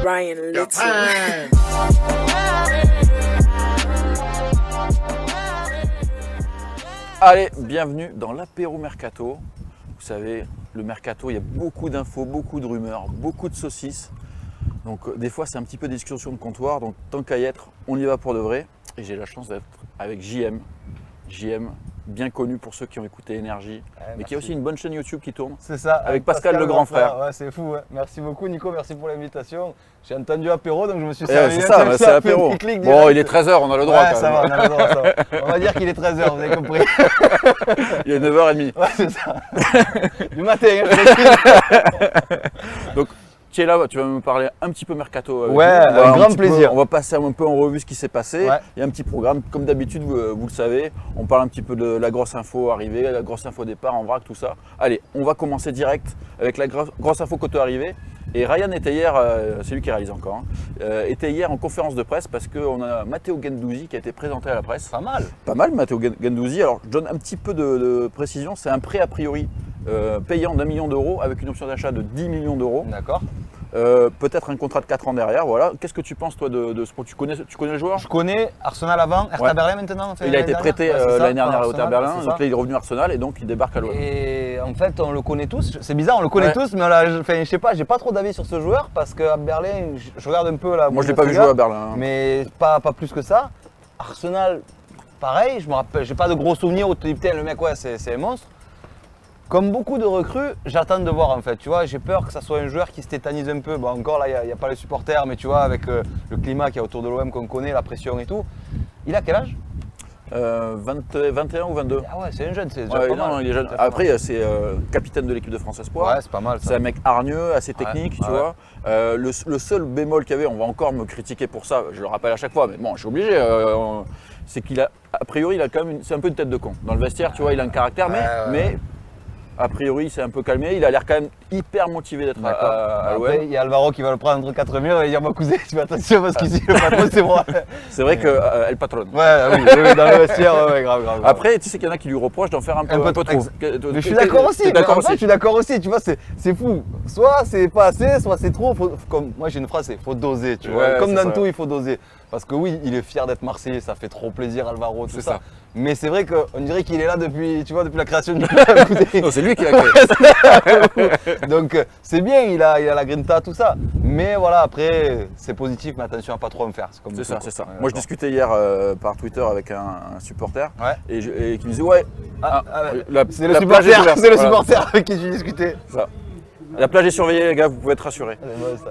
Ryan Little. Allez, bienvenue dans l'apéro mercato. Vous savez, le mercato, il y a beaucoup d'infos, beaucoup de rumeurs, beaucoup de saucisses. Donc des fois, c'est un petit peu des discussions de comptoir. Donc tant qu'à y être, on y va pour de vrai. Et j'ai la chance d'être avec JM. JM, bien connu pour ceux qui ont écouté Énergie, mais qui a aussi une bonne chaîne YouTube qui tourne. C'est ça, avec Pascal le grand frère. Ouais, c'est fou. Ouais. Merci beaucoup Nico, merci pour l'invitation. J'ai entendu apéro, donc je me suis servi. C'est ça, c'est apéro. Bon, il est 13h, on a le droit. Ouais, quand ça même. va, on a le droit, ça va. On va dire qu'il est 13h, vous avez compris. Il est 9h30. Ouais, c'est ça. Du matin, hein, Donc, tu es là, tu vas me parler un petit peu mercato. Ouais, avec grand plaisir. On va passer un peu en revue ce qui s'est passé. Ouais. Il y a un petit programme, comme d'habitude, vous le savez. On parle un petit peu de la grosse info arrivée, la grosse info départ, en vrac, tout ça. Allez, on va commencer direct avec la grosse info côté arrivée. Et Ryan était hier, c'est lui qui réalise encore, était hier en conférence de presse parce qu'on a Matteo Guendouzi qui a été présenté à la presse. Pas mal. Pas mal, Matteo Guendouzi. Alors, je donne un petit peu de précision. C'est un prêt a priori payant d'1 million d'euros avec une option d'achat de 10 millions d'euros. D'accord. Peut-être un contrat de 4 ans derrière, voilà. Qu'est-ce que tu penses toi de ce sport? Tu connais le joueur? Je connais Arsenal avant, Hertha Berlin maintenant. Il a été prêté l'année dernière à Hertha Berlin, donc là il est revenu à Arsenal et donc il débarque à l'OM. Et en fait on le connaît tous, c'est bizarre, on le connaît tous, mais là, je sais pas, j'ai pas trop d'avis sur ce joueur parce qu'à Berlin, je regarde un peu là. Moi je l'ai pas vu jouer à Berlin. Mais pas plus que ça. Arsenal, pareil, je me rappelle, j'ai pas de gros souvenirs où tu dis putain le mec ouais c'est un monstre. Comme beaucoup de recrues, j'attends de voir en fait, tu vois, j'ai peur que ça soit un joueur qui se tétanise un peu. Bon encore là, il n'y a pas les supporters, mais tu vois, avec le climat qu'il y a autour de l'OM qu'on connaît, la pression et tout. Il a quel âge 21 ou 22. Ah ouais, c'est un jeune, c'est déjà ouais, pas non, mal. il est jeune. Après, c'est capitaine de l'équipe de France Espoir. Ouais, c'est pas mal ça. C'est un mec hargneux, assez technique, tu vois. Le seul bémol qu'il y avait, on va encore me critiquer pour ça, je le rappelle à chaque fois, mais bon, je suis obligé. C'est qu'il a, a priori, il a quand même, c'est un peu une tête de con. Dans le vestiaire, tu vois, il a un caractère, mais a priori, il s'est un peu calmé. Il a l'air quand même hyper motivé d'être à l'OM. Après, il y a Alvaro qui va le prendre entre 4 murs et dire moi cousin, tu fais attention parce qu'ici le patron c'est moi. C'est vrai que elle patronne. Ouais, oui, dans le vestiaire, ouais, grave. Après, tu sais qu'il y en a qui lui reprochent d'en faire un peu trop. Mais je suis d'accord aussi. Je suis d'accord aussi. Tu vois, c'est fou. Soit c'est pas assez, soit c'est trop. Comme moi j'ai une phrase, c'est faut doser. Tu vois. Comme dans tout, il faut doser. Parce que oui, il est fier d'être Marseillais, ça fait trop plaisir Alvaro, tout ça. Mais c'est vrai qu'on dirait qu'il est là depuis la création du club. Non, c'est lui qui l'a créé. Donc c'est bien, il a la grinta, tout ça. Mais voilà, après, c'est positif, mais attention à pas trop me faire. C'est ça. Moi, je discutais hier par Twitter avec un supporter et qui me disait c'est le supporter avec qui tu discutais. Ça. La plage est surveillée, les gars, vous pouvez être rassurés.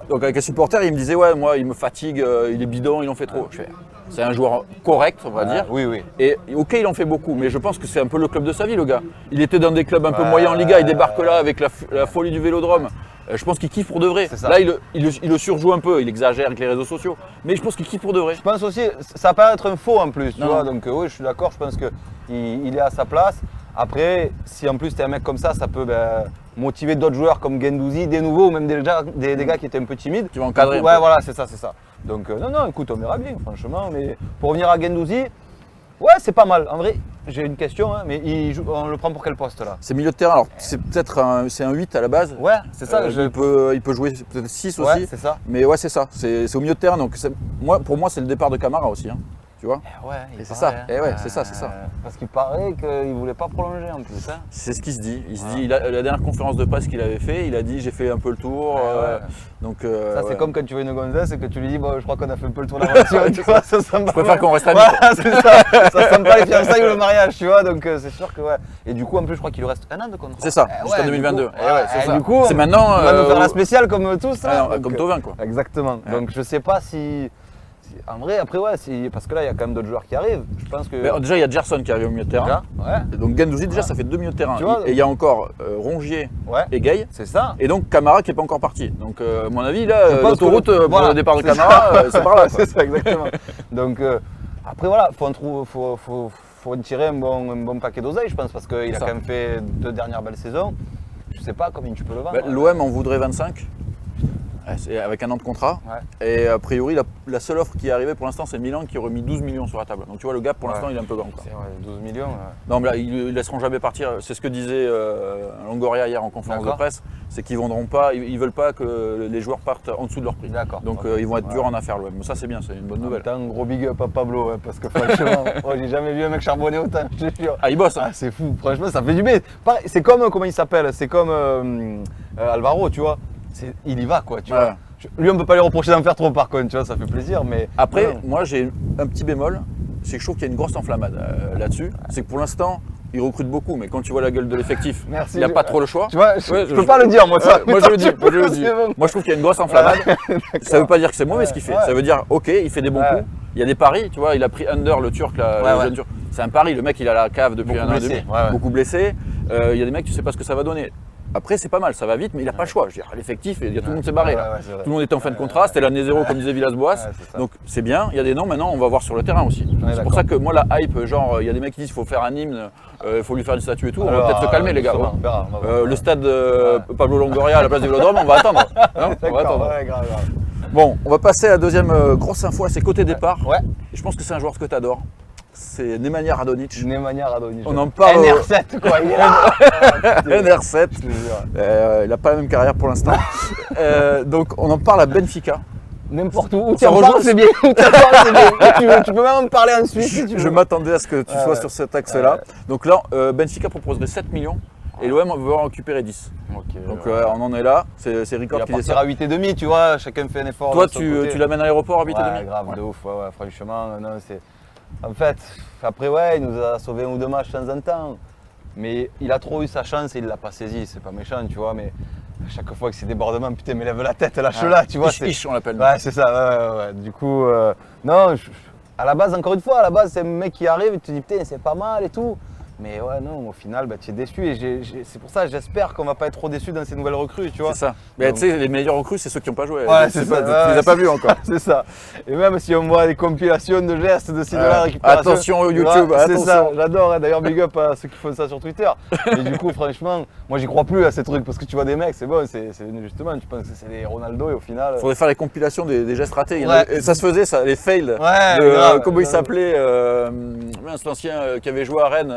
Donc avec un supporter, il me disait ouais, moi, il me fatigue, il est bidon, il en fait trop. C'est un joueur correct, on va dire. Oui. Et ok, il en fait beaucoup, mais je pense que c'est un peu le club de sa vie, le gars. Il était dans des clubs un peu moyens en Liga, il débarque là avec la folie du Vélodrome. Je pense qu'il kiffe pour de vrai. Là, il le surjoue un peu, il exagère avec les réseaux sociaux, mais je pense qu'il kiffe pour de vrai. Je pense aussi, ça paraît être un faux en plus, tu vois. Donc oui, je suis d'accord, je pense qu'il est à sa place. Après, si en plus tu es un mec comme ça peut motiver d'autres joueurs comme Guendouzi, des nouveaux ou même des gars qui étaient un peu timides. Tu vas encadrer. Ouais, voilà, c'est ça. Donc non, écoute, on verra bien, franchement. Mais pour revenir à Guendouzi, ouais, c'est pas mal. En vrai, j'ai une question, mais on le prend pour quel poste là? C'est milieu de terrain, alors c'est peut-être un 8 à la base. Ouais, c'est ça. Il peut jouer peut-être 6 aussi. Ouais, c'est ça. Mais ouais, c'est ça, c'est au milieu de terrain. Donc pour moi, c'est le départ de Camara aussi. Tu vois? Ouais, c'est ça. C'est ça. Parce qu'il paraît qu'il voulait pas prolonger en plus. Hein. C'est ce qu'il se dit. Il se dit, la dernière conférence de presse qu'il avait fait, il a dit j'ai fait un peu le tour. Donc ça c'est comme quand tu vois une gonzesse et que tu lui dis bon, je crois qu'on a fait un peu le tour de la relation. Tu vois, ça je préfère qu'on reste amis. Voilà, c'est ça. Ça sent pas les fiançailles ou le mariage, tu vois. Donc c'est sûr que ouais. Et du coup en plus je crois qu'il lui reste 1 an de contrat. C'est ça. Jusqu'en 2022. C'est ça. Du coup, c'est maintenant. On va nous faire la spéciale comme tous là. Comme Thauvin quoi. Exactement. Donc je sais pas si. En vrai, après, parce que là, il y a quand même d'autres joueurs qui arrivent. Je pense que. Mais déjà, il y a Gerson qui arrive au milieu de terrain. Et donc, Guendouzi, déjà, ça fait 2 milieux de terrain. Et il y a encore Rongier et Gay. C'est ça. Et donc, Camara qui n'est pas encore parti. Donc, à mon avis, là, l'autoroute pour le départ de Camara, c'est par là. C'est ça, exactement. Donc, après, voilà, faut en tirer un bon paquet d'oseille, je pense, parce qu'il a quand même fait 2 dernières belles saisons. Je sais pas combien tu peux le vendre. L'OM en voudrait 25. C'est avec un an de contrat. Ouais. Et a priori, la seule offre qui est arrivée pour l'instant, c'est Milan qui aurait mis 12 millions sur la table. Donc tu vois, le gap pour l'instant, il est un peu grand. Quoi. C'est vrai, 12 millions. Non, mais là, ils laisseront jamais partir. C'est ce que disait Longoria hier en conférence de presse. C'est qu'ils vendront pas, ils veulent pas que les joueurs partent en dessous de leur prix. D'accord. Donc ils vont être durs en affaires, l'OM. Ça, c'est bien, c'est une bonne nouvelle. Un gros big up à Pablo, parce que franchement, moi, j'ai jamais vu un mec charbonner autant, je te jure. Ah, il bosse. Hein. Ah, c'est fou, franchement, ça fait du bien. Pareil, c'est comme, comment il s'appelle? C'est comme Alvaro, tu vois. Il y va, quoi, tu vois. Lui, on peut pas lui reprocher d'en faire trop, par contre, tu vois, ça fait plaisir. Mais après, moi, j'ai un petit bémol, c'est que je trouve qu'il y a une grosse enflammade là-dessus. C'est que pour l'instant, il recrute beaucoup, mais quand tu vois la gueule de l'effectif, il n'a pas trop le choix. Tu vois, je peux pas le dire, moi, ça. Moi, je le dis. Moi, je trouve qu'il y a une grosse enflammade. Ça veut pas dire que c'est mauvais ce qu'il fait. Ça veut dire, ok, il fait des bons coups. Il y a des paris, tu vois, il a pris Under, le Turc, le jeune Turc. C'est un pari, le mec, il a la cave depuis un an et demi, beaucoup blessé. Il y a des mecs, tu sais pas ce que ça va donner. Après, c'est pas mal, ça va vite, mais il n'a pas le choix. Je veux dire, l'effectif, tout le monde s'est barré là. Tout le monde était en fin de contrat, c'était l'année zéro, comme disait Villas-Boas. Donc c'est bien, il y a des noms, maintenant on va voir sur le terrain aussi. C'est pour ça que moi, la hype, genre, il y a des mecs qui disent qu'il faut faire un hymne, il faut lui faire une statue et tout. On va peut-être se calmer, les gars. Le stade Pablo Longoria à la place du Vélodrome, on va attendre. On va attendre. Bon, on va passer à la deuxième grosse info, c'est côté départ. Et je pense que c'est un joueur que tu adores. C'est Nemanja Radonjic. Nemanja Radonjic. On en parle. NR7 quoi, il est là. NR7. Il n'a pas la même carrière pour l'instant. Donc on en parle à Benfica. N'importe où tu en parles, c'est bien. Tu peux même en parler en Suisse si tu veux. Je m'attendais à ce que tu sois sur cet axe-là. Donc là, Benfica proposerait 7 millions et l'OM veut en récupérer 10. Donc on en est là. C'est Ricord qui dit ça. Il va partir à 8,5, tu vois. Chacun fait un effort. Toi, tu l'amènes à l'aéroport à 8,5 ? Grave, de ouf. Franchement, non, c'est. En fait, après, il nous a sauvé un ou deux matchs de temps en temps. Mais il a trop eu sa chance et il ne l'a pas saisi. C'est pas méchant, tu vois. Mais à chaque fois que c'est débordement, putain, mais lève la tête, lâche-la, tu vois. On l'appelle. Ouais, c'est ça. Du coup, non, à la base, encore une fois, c'est un mec qui arrive et tu te dis, putain, c'est pas mal et tout. Mais ouais, non, au final, tu es déçu et c'est pour ça, j'espère qu'on va pas être trop déçu dans ces nouvelles recrues, tu vois. C'est ça. Mais tu sais, les meilleurs recrues, c'est ceux qui n'ont pas joué. Ouais, c'est ça. Tu les as pas vus encore. C'est ça. Et même si on voit des compilations de gestes de ci de la récupération. Attention YouTube, c'est ça, j'adore. D'ailleurs, big up à ceux qui font ça sur Twitter. Et du coup, franchement, moi, j'y crois plus à ces trucs parce que tu vois des mecs, c'est bon, c'est justement, tu penses que c'est des Ronaldo et au final. Faudrait faire les compilations des gestes ratés. Et ça se faisait, ça, les fails. Comment il s'appelait l'ancien qui avait joué à Rennes.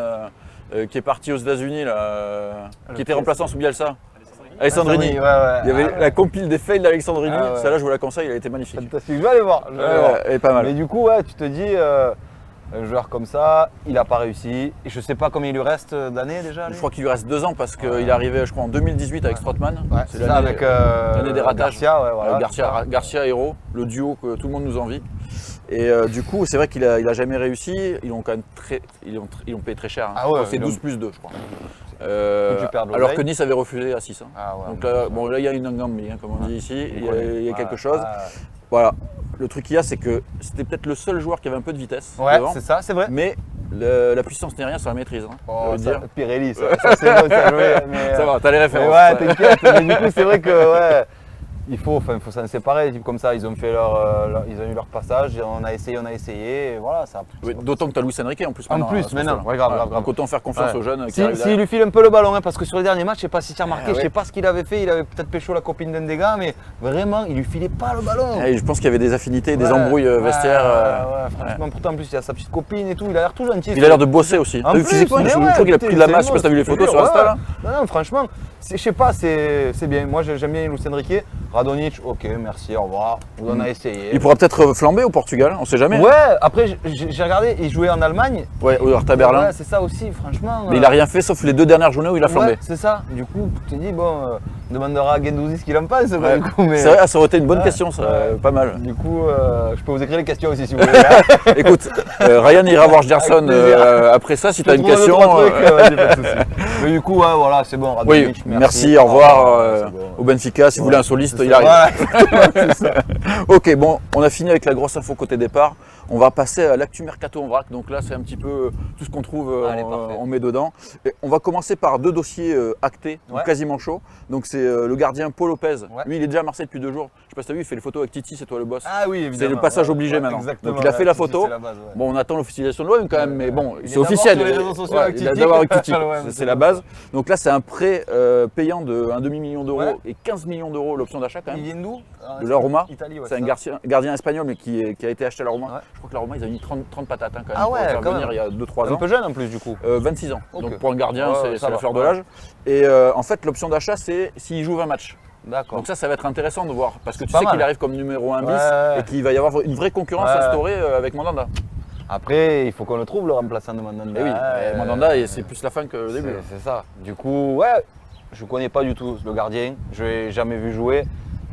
Qui est parti aux États-Unis, qui était remplaçant sous Bielsa. Alessandrini. Il y avait la compile des fails d'Alessandrini. Celle-là, je vous la conseille, elle était magnifique. Fantastique, je vais aller voir. Elle est pas mal. Mais du coup, tu te dis, un joueur comme ça, il n'a pas réussi. Et je ne sais pas combien il lui reste d'années déjà. Je crois qu'il lui reste 2 ans parce qu'il est arrivé, je crois, en 2018 avec Strootman. C'est l'année des ratages. Garcia, Héros, le duo que tout le monde nous envie. Et du coup, c'est vrai qu'il a jamais réussi. Ils l'ont quand même ils l'ont payé très cher. C'est 12 plus 2, je crois. Alors que Nice avait refusé à 6. Donc là, il y a une gambie, comme on dit ici. Il y a quelque chose. Voilà. Le truc qu'il y a, c'est que c'était peut-être le seul joueur qui avait un peu de vitesse. Devant, c'est ça, c'est vrai. Mais la puissance n'est rien sur la maîtrise. Pirelli, ça c'est bon, ça joué. Ça va, t'as les références. Ouais, t'inquiète. Mais du coup, c'est vrai que il faut s'en séparer. Comme ça, ils ont fait ils ont eu leur passage. On a essayé, et voilà. D'autant que tu as Luis Enrique en plus. Maintenant. Grave. Donc autant faire confiance aux jeunes. S'il lui file un peu le ballon, parce que sur les derniers matchs, je sais pas si tu as remarqué, je sais pas ce qu'il avait fait. Il avait peut-être pécho la copine d'un des gars, mais vraiment, il lui filait pas le ballon. Je pense qu'il y avait des affinités, des embrouilles vestiaires. Franchement, pourtant, en plus, il y a sa petite copine et tout. Il a l'air tout gentil. Il a l'air de bosser aussi. Physiquement, je crois qu'il a pris de la masse. Je sais pas si tu as vu les photos sur Insta là. Non, franchement, je sais pas, c'est bien. Moi, j'aime bien Luis Enrique. Radonjic, ok, merci, au revoir. On a essayé. Il pourra peut-être flamber au Portugal, on sait jamais. Ouais, après j'ai regardé, il jouait en Allemagne. Ouais, au Hertha Berlin. Ouais, c'est ça aussi, franchement. Mais il a rien fait sauf les 2 dernières journées où il a flambé. Ouais, c'est ça. Du coup, tu te dis, bon, on demandera à Guendouzi ce qu'il en pense. Ouais. Du coup, mais... C'est vrai, ça aurait été une bonne question, ça, pas mal. Du coup, je peux vous écrire les questions aussi si vous voulez. Écoute, Ryan ira voir Gerson après ça si tu as une question. Mais du coup, voilà, c'est bon. Radonjic, merci, au revoir au Benfica. Si vous voulez un soliste, il arrive. C'est ça. Ok, bon, on a fini avec la grosse info côté départ. On va passer à l'actu mercato en vrac. Donc là, c'est un petit peu tout ce qu'on trouve, on met dedans. Et on va commencer par 2 dossiers actés, donc quasiment chauds. Donc c'est le gardien Paul Lopez. Lui, il est déjà à Marseille depuis 2 jours. Je sais pas si tu as vu, il fait les photos avec Titi, c'est toi le boss. Ah oui, évidemment. C'est le passage obligé maintenant. Exactement. Donc il a fait la Titi, photo. c'est la base, ouais. Bon, on attend l'officialisation de l'OM quand même, mais bon, Il c'est est officiel. d'abord sur les réseaux sociaux avec Il est Titi. d'abord avec Titi, Ouais, c'est la base. Donc là, c'est un prêt payant de 1 demi-million d'euros Ouais. et 15 millions d'euros l'option d'achat quand Il même. vient d'où? De la Roma. Italie, ouais. C'est un ça. gardien espagnol mais qui a été acheté à la Roma. Ouais. Je crois que la Roma, ils ont mis 30 patates quand même Ah pour ouais, le faire quand venir même. il y a 2-3 Un ans. peu jeune en plus du coup. 26 ans. Ok. Donc pour un gardien, Ouais, c'est ça la va. fleur de Ouais. l'âge. Et en fait, l'option d'achat, c'est s'il joue 20 matchs. D'accord. Donc ça va être intéressant de voir. Parce que tu Pas sais mal. qu'il arrive comme numéro 1 bis Ouais. et qu'il va y avoir une vraie concurrence Ouais. instaurée avec Mandanda. Après, il faut qu'on le trouve le remplaçant de Mandanda. Et oui, Mandanda, c'est plus la fin que le début. C'est ça. Du coup, ouais, je connais pas du tout le gardien. Je l'ai jamais vu jouer.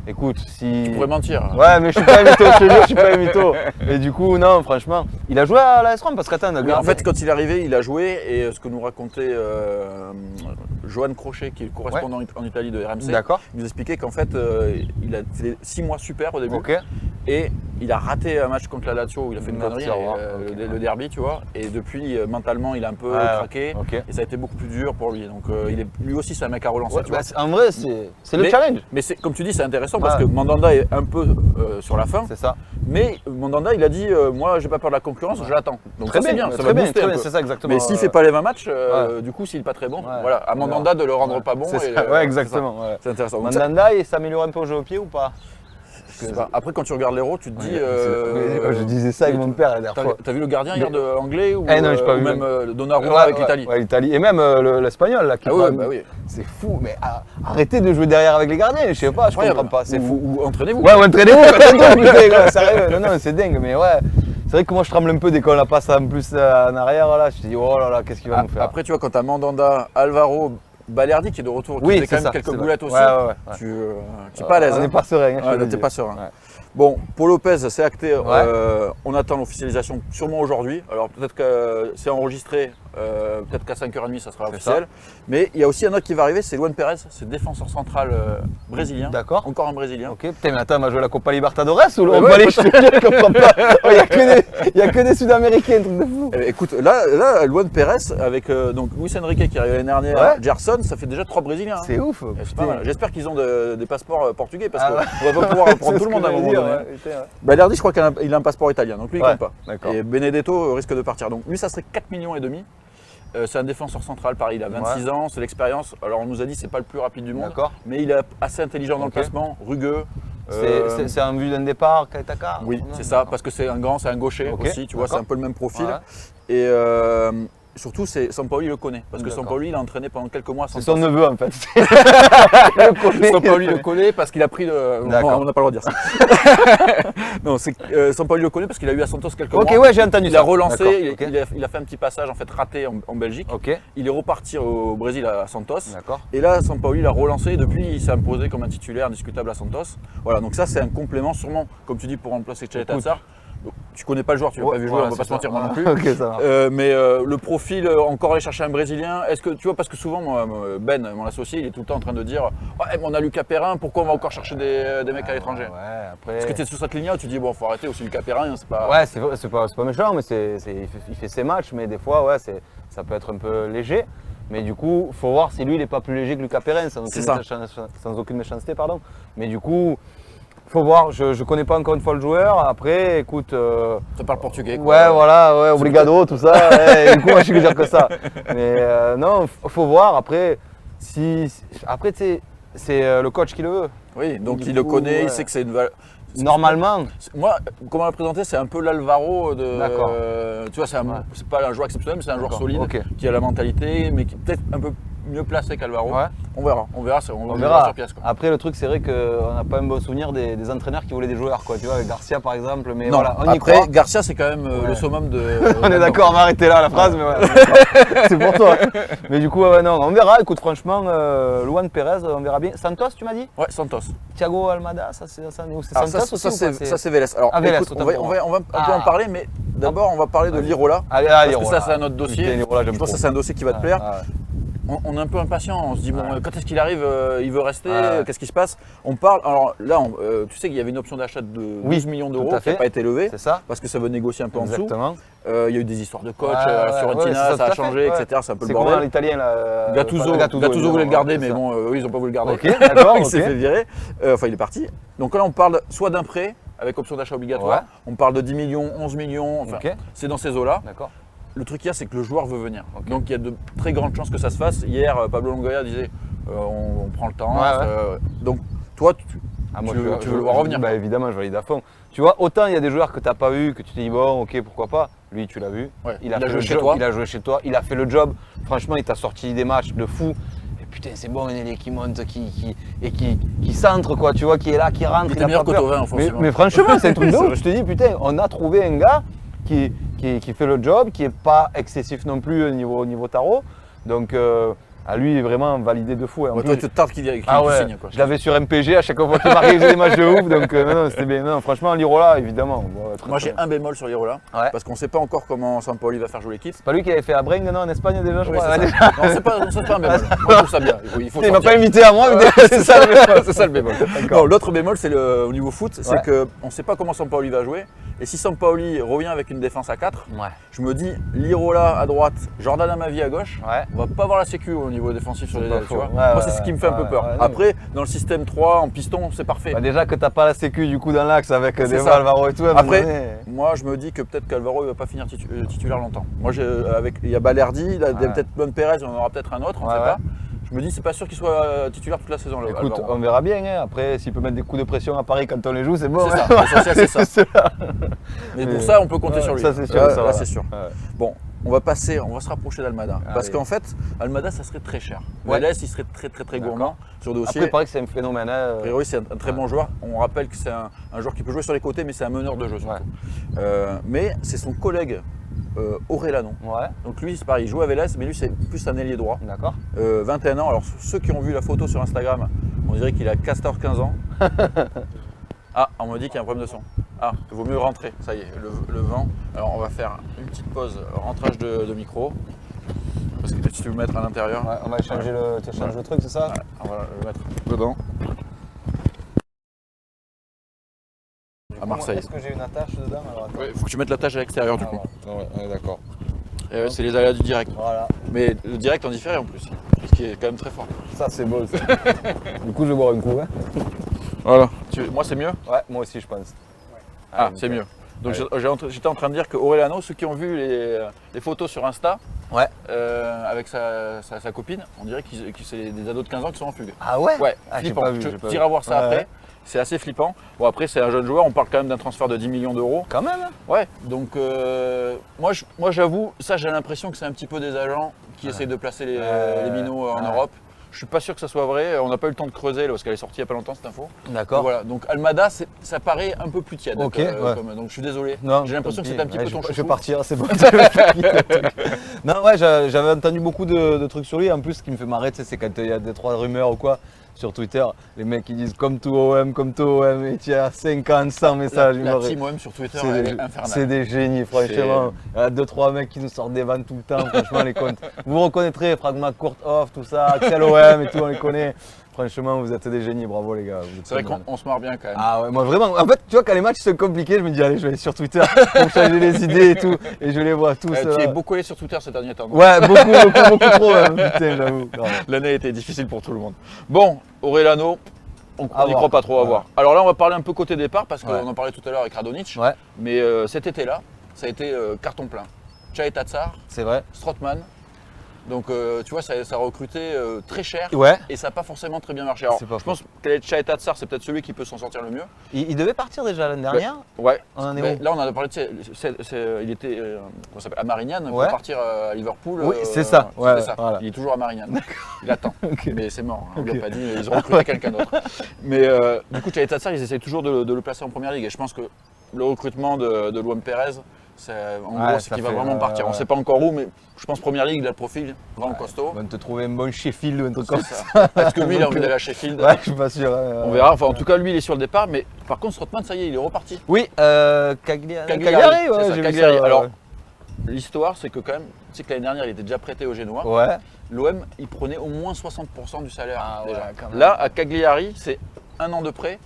Écoute, si. Tu pourrais mentir. Ouais, mais je suis pas un mytho, je te jure, je suis pas un mytho. Et du coup, non, franchement, il a joué à la S-Rom parce qu'attends, Oui, en fait, quand il est arrivé, il a joué et ce que nous racontait Johan Crochet, qui est le correspondant en Italie de RMC, D'accord. il nous expliquait qu'en fait, il a fait 6 mois super au début Ok. et il a raté un match contre la Lazio où il a fait une Merci, connerie, au revoir. Ok. le derby, tu vois. Et depuis, mentalement, il a un peu Ouais, craqué ok. et ça a été beaucoup plus dur pour lui. Donc, lui aussi, c'est un mec à relancer, Ouais, tu bah, vois. en vrai, c'est le Mais- challenge. Mais comme tu dis, c'est intéressant parce Ouais. que Mandanda est un peu sur la fin. C'est ça. Mais Mandanda, il a dit moi, j'ai pas peur de la concurrence, je l'attends. Donc ça, c'est bien, ça très va bien, booster très un bien, peu. c'est ça exactement. Mais s'il fait pas les 20 matchs, Ouais. du coup, s'il est pas très bon, Ouais. voilà, à Mandanda de le rendre pas bon. C'est et, ça. c'est Ouais, exactement. Ouais. C'est intéressant. Donc, ça, Mandanda, il s'améliore un peu au jeu au pied ou pas? je sais pas. Après, quand tu regardes l'Hérault, tu te dis. Je disais ça avec mon père la dernière fois. T'as vu le gardien hier de anglais ou, Eh non, j'ai pas ou vu. même Donnarumma avec l'Italie. Ouais, l'Italie. Et même l'espagnol là qui Ah ouais, prend- bah oui. C'est fou, mais arrêtez de jouer derrière avec les gardiens, je sais pas, je comprends pas, c'est fou. Ou entraînez-vous. Ouais, entraînez-vous, putain, sérieux, non, c'est dingue, mais ouais. C'est vrai que moi je tremble un peu dès qu'on la passe en plus en arrière là, je me dis oh là là, qu'est-ce qu'il va nous faire. Après, tu vois, quand t'as Mandanda, Alvaro, Balerdi qui est de retour, qui Oui, fait quand c'est même ça, quelques c'est boulettes vrai. aussi, Ouais. tu es pas à l'aise. On hein. n'est pas serein, Ouais, là, t'es pas serein. Bon, pour Lopez, c'est acté. On attend l'officialisation sûrement aujourd'hui. Alors peut-être que c'est enregistré, peut-être qu'à 5h30 ça sera C'est officiel. Mais il y a aussi un autre qui va arriver, c'est Luan Pérez, c'est défenseur central brésilien. D'accord. Encore un brésilien. Ok, putain, mais attends, on va jouer la Copa Libertadores ou Ouais, l'Europa League, je comprends pas. Il n'y a que des Sud-Américains, truc de fou. Eh, écoute, là Luan Pérez avec donc Luis Enrique qui arrive l'année dernière, Ouais. Gerson, ça fait déjà 3 Brésiliens. hein. C'est ouf. Eh, c'est putain. pas mal. J'espère qu'ils ont des passeports portugais parce Ah qu'on va pas pouvoir prendre C'est tout ce le monde que à un j'allais moment dire, donné. ouais, putain, ouais. Balerdi, je crois qu'il a un passeport italien, donc lui il Ouais, compte pas. d'accord. Et Benedetto risque de partir. Donc lui, ça serait 4,5 millions. C'est un défenseur central, pareil, il a 26 ans, c'est l'expérience. Alors on nous a dit c'est pas le plus rapide du monde, D'accord. mais il est assez intelligent dans Ok. le placement, rugueux. C'est en vue d'un départ, Kaitaka? Oui, Non, c'est ça, d'accord. parce que c'est un grand, c'est un gaucher Ok, aussi, tu vois, c'est d'accord. un peu le même profil. Ouais. Et surtout, Sampaoli le connaît, parce que D'accord. Sampaoli il a entraîné pendant quelques mois. C'est son neveu en fait. Sampaoli le connaît parce qu'il a pris le. D'accord. On n'a pas le droit de dire ça. Non, Sampaoli le connaît parce qu'il a eu à Santos quelques mois. Ok, ouais, j'ai entendu Il ça. a relancé, D'accord, ok. il a fait un petit passage en fait raté en Belgique. Ok, Il est reparti au Brésil à Santos. d'accord. Et là, Sampaoli l'a relancé et depuis, il s'est imposé comme un titulaire indiscutable à Santos. Voilà, donc ça, c'est un complément sûrement, comme tu dis, pour remplacer Tcheletatsar. Tu connais pas le joueur, tu l'as pas vu jouer, on va pas se mentir moi non plus. Ok, ça va. Mais le profil, encore aller chercher un Brésilien, est-ce que tu vois, parce que souvent, moi, Ben, mon associé, il est tout le temps en train de dire ouais, mais on a Lucas Perrin, pourquoi on va encore chercher des mecs à l'étranger? Ouais, après. Parce que tu es sur cette ligne-là, tu te dis bon, faut arrêter aussi Lucas Perrin, c'est pas. Ouais, c'est pas méchant, mais il fait ses matchs, mais des fois, ouais, ça peut être un peu léger. Mais du coup, faut voir si lui, il n'est pas plus léger que Lucas Perrin, C'est ça. sans aucune méchanceté, pardon. Mais du coup, faut voir, je connais pas encore une fois le joueur. Après, écoute. Ça parle portugais. Quoi. Ouais, voilà, ouais, obrigado, tout ça. Ouais, du coup, moi, je suis que dire que ça. Mais non, faut voir. Après, après, tu sais, c'est le coach qui le veut. Oui, donc Du il le coup, connaît, ouais. il sait que c'est une valeur. Normalement. Moi, comment on l'a présenté, c'est un peu l'Alvaro de. D'accord. Tu vois, c'est pas un joueur exceptionnel, mais c'est un joueur D'accord, solide ok. qui a la mentalité, mais qui est peut-être un peu mieux placé qu'Alvaro. Ouais. On verra, on On verra verra. sur pièce. Quoi. Après, le truc, c'est vrai qu'on n'a pas un bon souvenir des entraîneurs qui voulaient des joueurs, quoi. Tu vois, avec Garcia par exemple. Mais Non, voilà, on y après, croit. Garcia, c'est quand même Ouais. le summum de. On est d'accord, on va arrêter là la phrase, mais voilà. C'est pour toi. Mais du coup, ouais, non, on verra. Écoute, franchement, Luan Pérez, on verra bien. Santos, tu m'as dit? Ouais, Santos. Thiago Almada, c'est Alors, Santos aussi ou pas? ça, c'est Vélez. Alors, Ah, Vélez, écoute, autant on va pour moi. un peu en parler, mais d'abord, on va parler de Vas-y. l'Irola. Allez, Parce allez, que ça, c'est un autre dossier. Putain, Lirola, j'aime Je pense que trop. ça, c'est un dossier qui va te plaire. Ah, ouais. on est un peu impatient, on se dit, bon, Ouais. quand est-ce qu'il arrive, il veut rester, Ouais. qu'est-ce qui se passe? On parle, alors là, tu sais qu'il y avait une option d'achat de 12 millions tout d'euros à qui n'a fait. pas été levée, C'est ça. parce que ça veut négocier un peu en dessous. Exactement. Il y a eu des histoires de coach, Ouais, ouais, Fiorentina, ouais, c'est ça a tout à changé, fait, etc. C'est un peu le C'est comment bordel. l'italien là Gattuso, Gattuso voulait le garder, mais évidemment, bon, eux, ils n'ont pas voulu le garder. Ok, d'accord, Il s'est ok. fait virer. Enfin, il est parti. Donc là, on parle soit d'un prêt avec option d'achat obligatoire. Ouais. On parle de 10 millions, 11 millions. Enfin, Ok. c'est dans ces eaux-là. D'accord. Le truc qu'il y a, c'est que le joueur veut venir. Ok. Donc il y a de très grandes chances que ça se fasse. Hier, Pablo Longoria disait on prend le temps. Ouais, ouais. Donc toi, Ah, moi, tu veux le voir revenir, Bah, quoi. évidemment, je valide à fond. Tu vois, autant il y a des joueurs que tu n'as pas vu, que tu te dis bon, ok, pourquoi pas. Lui, tu l'as vu. Ouais, Il a il a fait joué le chez job, toi. Il a joué chez toi. Il a fait le job. Franchement, il t'a sorti des matchs de fou. Et putain, c'est bon, Enele qui monte, qui centre, quoi. Tu vois, qui est là, qui rentre. Il Il était a meilleur pas peur. que Thauvin, offensivement. Mais franchement, c'est un truc de C'est ouf. vrai. Je te dis, putain, on a trouvé un gars qui fait le job, qui n'est pas excessif non plus au niveau tarot. Donc, à lui, vraiment validé de fou. Et en Ouais, plus, toi, tu te tardes qu'il ah ouais, signe. Quoi. je l'avais sur MPG à chaque fois qu'il marquait des matchs de ouf, donc non, c'était bien. Non, franchement, l'Irola, évidemment. Bon, très, Moi, très j'ai bien. un bémol sur Irola, Ouais. parce qu'on ne sait pas encore comment Sampaoli va faire jouer l'équipe. C'est pas lui qui avait fait à Bring, non, en Espagne déjà, je Oui, crois. c'est Ouais, ça. Non, c'est pas un bémol. Moi, je trouve ça bien. Il faut il m'a sortir. pas invité à moi, mais C'est ça le bémol. C'est ça le bémol. D'accord. Non, l'autre bémol, c'est au niveau foot, c'est Ouais. qu'on ne sait pas comment Sampaoli va jouer. Et si Sampaoli revient avec une défense à 4, Ouais. je me dis Lirola à droite, Jordan Amavi à gauche. Ouais. On va pas avoir la sécu au niveau défensif sur C'est les pas ailes, tu faux. vois. Ouais, Moi, ouais, c'est ce qui me fait un peu ouais, peur. ouais, non, Après, dans le système 3, en piston, c'est parfait. Bah, déjà que t'as pas la sécu du coup dans l'axe avec C'est Deva, ça. Alvaro et tout. à un moment Après, donné. moi, je me dis que peut-être qu'Alvaro ne va pas finir titulaire longtemps. Moi, il y a Balerdi, il y a Ouais. peut-être Bon Pérez, on en aura peut-être un autre, on ne Ouais, sait ouais. pas. Je me dis, c'est pas sûr qu'il soit titulaire toute la saison. là, Écoute, Alvaro. on verra bien. Hein. Après, s'il peut mettre des coups de pression à Paris quand on les joue, c'est bon. C'est hein. ça, l'essentiel, c'est ça. Mais pour Mais- ça, on peut compter Ouais, sur lui. ça, c'est sûr, Là, ça là, va. c'est sûr. Ouais. Bon, on va se rapprocher d'Almada. Parce Allez. qu'en fait, Almada, ça serait très cher. Ouais. Vélez, il serait très gourmand sur dossier. Après, il paraît que c'est un phénomène. Hein. A priori, c'est un très bon joueur. On rappelle que c'est un joueur qui peut jouer sur les côtés, mais c'est un meneur de jeu surtout. Mais c'est son collègue Orellano. Ouais, Donc lui, c'est pareil, il joue à Vélez, mais lui, c'est plus un ailier droit. d'accord. 21 ans. Alors, ceux qui ont vu la photo sur Instagram, on dirait qu'il a 14-15 ans. Ah, on me dit qu'il y a un problème de son. Ah, il vaut mieux rentrer. Ça y est, le vent. Alors, on va faire une petite pause, rentrage de micro. Parce que si tu veux mettre à l'intérieur, Ouais, on va échanger tu échanges le truc, c'est ça? ouais, on va le mettre dedans. À Marseille. Est-ce que j'ai une attache dedans? Alors, attends. Il faut que tu mettes la tâche à l'extérieur du Ah, coup. ouais, d'accord. Et c'est les aléas du direct. Voilà, Mais le direct en différé en plus. Ce qui est quand même très fort. ça c'est beau. Ça. Du coup, je vais boire un coup. Hein. Voilà. Moi, c'est mieux? Ouais, moi aussi, je pense. Ah, Allez, c'est nickel. mieux. Donc j'étais en train de dire que Orellano, ceux qui ont vu les photos sur Insta, Ouais. avec sa copine, on dirait que c'est des ados de 15 ans qui sont en fugue. Ah ouais? Ouais, Ah, j'ai flippant. pas vu, Tu j'ai pas iras vu. voir ça Ouais, après. ouais. C'est assez flippant. Bon, après, c'est un jeune joueur, on parle quand même d'un transfert de 10 millions d'euros. Quand même. Hein. Ouais, donc moi j'avoue, ça j'ai l'impression que c'est un petit peu des agents qui essayent de placer les minots en Ouais. Europe. Je suis pas sûr que ça soit vrai, on n'a pas eu le temps de creuser là, parce qu'elle est sortie il y a pas longtemps cette info. D'accord. Voilà, donc Almada, ça paraît un peu plus tiède. Ok, ouais. Donc je suis désolé. Non, J'ai l'impression que c'est un petit peu ton Je vais chouchou. partir, c'est bon. Non, ouais, j'avais entendu beaucoup de trucs sur lui. En plus, ce qui me fait marrer, tu sais, c'est quand il y a 2-3 rumeurs ou quoi sur Twitter, les mecs qui disent comme tout OM, et tu as 50, 100 messages. La team OM sur Twitter, elle est infernale. C'est des génies, franchement. Il y a 2-3 mecs qui nous sortent des vannes tout le temps, franchement, les comptes. Vous reconnaîtrez, Fragma Court Off, tout ça, Axel OM et tout, on les connaît. Franchement, vous êtes des génies, bravo les gars. Vous êtes C'est vrai génial. qu'on se marre bien quand même. Ah ouais, moi vraiment, en fait, tu vois, quand les matchs sont compliqués, je me dis, allez, je vais aller sur Twitter pour changer les idées et tout, et je les vois tous. Tu es beaucoup allé sur Twitter ces derniers temps. Ouais, beaucoup trop, même, putain, j'avoue. Ouais. L'année a été difficile pour tout le monde. Bon, Orellano, on À n'y voir. croit pas trop à Ouais. voir. Alors là, on va parler un peu côté départ parce qu'on Ouais. en parlait tout à l'heure avec Radonjic. Ouais, Mais cet été-là, ça a été carton plein. Chahet Tatsar, c'est vrai. Strootman. Donc tu vois, ça a recruté très cher Ouais. et ça n'a pas forcément très bien marché. Alors, C'est pas je pense que Chahet Tatsar, c'est peut-être celui qui peut s'en sortir le mieux. Il devait partir déjà l'année dernière. Ouais. On en est Mais où là, on en a parlé, tu sais, il était comment ça s'appelle, à Marignane Ouais. pour partir à Liverpool. Oui, c'est ça. c'était Ouais, ça. voilà. Il est toujours à Marignane. Il attend. Ok. Mais c'est mort. Hein, on ne Ok. l'a pas dit. Ils ont recruté quelqu'un d'autre. Mais du coup, Chahet Tatsar, ils essayent toujours de le placer en première ligue. Et je pense que le recrutement de Luan Pérez, en Ouais, gros, c'est ça qu'il va fait, vraiment partir. On ne ouais. sait pas encore où, mais je pense première ligue, il a le profil vraiment costaud. On va te trouver un bon Sheffield ou un truc C'est comme ça. ça. Est-ce que lui, il a envie d'aller à Sheffield? Ouais, je suis pas sûr. On verra. Enfin, en tout cas, lui, il est sur le départ. Mais par contre, Strootman, ça y est, il est reparti. Oui, Cagliari, Cagliari, ouais, c'est ça, j'ai vu Cagliari. ça, ouais, Alors, ouais. l'histoire, c'est que quand même, tu sais que l'année dernière, il était déjà prêté au Génois. Ouais. L'OM, il prenait au moins 60% du salaire Ah ouais, déjà. quand même. Là, à Cagliari, c'est 1 an de prêt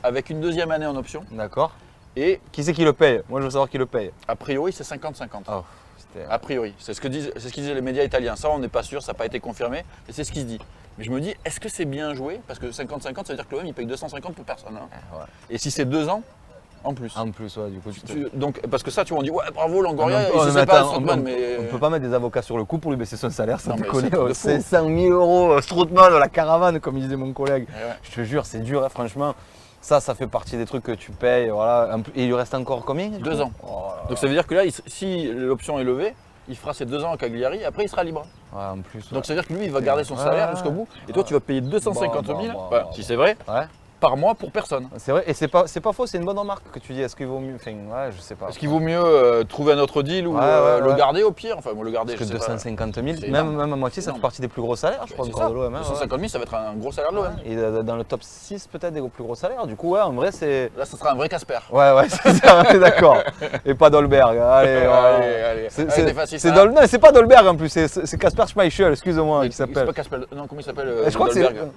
avec une deuxième année en option. D'accord. Et Qui c'est qui le paye? Moi, je veux savoir qui le paye. a priori, c'est 50-50. Oh, c'était. A priori, c'est ce que disaient les médias italiens. Ça, on n'est pas sûr, ça n'a pas été confirmé, mais c'est ce qui se dit. Mais je me dis, est-ce que c'est bien joué? Parce que 50-50, ça veut dire que l'OM, il paye 250 pour personne. Hein. Ouais. Et si c'est 2 ans, en plus. En plus, ouais, du coup, Donc, parce que ça, tu vois, on dit, ouais, bravo, Longoria, Ah, il se mais sépare de attends, Strootman, mais. on peut pas mettre des avocats sur le coup pour lui baisser son salaire, ça Non, te mais connaît. c'est un truc de fou. C'est 5 000 euros, Strootman, la caravane, comme il disait mon collègue. Et ouais. Je te jure, c'est dur, hein, franchement. Ça fait partie des trucs que tu payes. Voilà. Et il lui reste encore combien? 2 ans. Oh là là. Donc ça veut dire que là, si l'option est levée, il fera ses 2 ans à Cagliari, après il sera libre. Ouais, en plus. Donc ça veut dire que lui, il va garder son salaire jusqu'au bout, et toi, tu vas payer 250 000, si c'est vrai, Ouais, par mois pour personne. c'est vrai. Et c'est pas faux, c'est une bonne remarque que tu dis. Est-ce qu'il vaut mieux. Enfin, ouais, je sais pas. Est-ce qu'il vaut mieux trouver un autre deal ou Ouais, le ouais. garder au pire? Enfin, bon, le garder, Parce je que sais pas. 250 000, C'est même énorme. à moitié, ça fait Énorme. partie des plus gros salaires, je crois, C'est encore ça. de l'OM. hein, ouais. 250 000, ça va être un gros salaire de l'OM. Et dans le top 6 peut-être des plus gros salaires. Du coup, ouais, en vrai, c'est. Là, ça sera un vrai Casper. Ouais, c'est ça, on est d'accord. Et pas Dolberg. Allez, Allez, C'est t'es facile, c'est ça. Non, c'est pas Dolberg en plus, c'est Kasper Schmeichel, excuse-moi, Mais qui c'est s'appelle. pas Casper. Non, comment il s'appelle Je crois que c'est. Dolberg.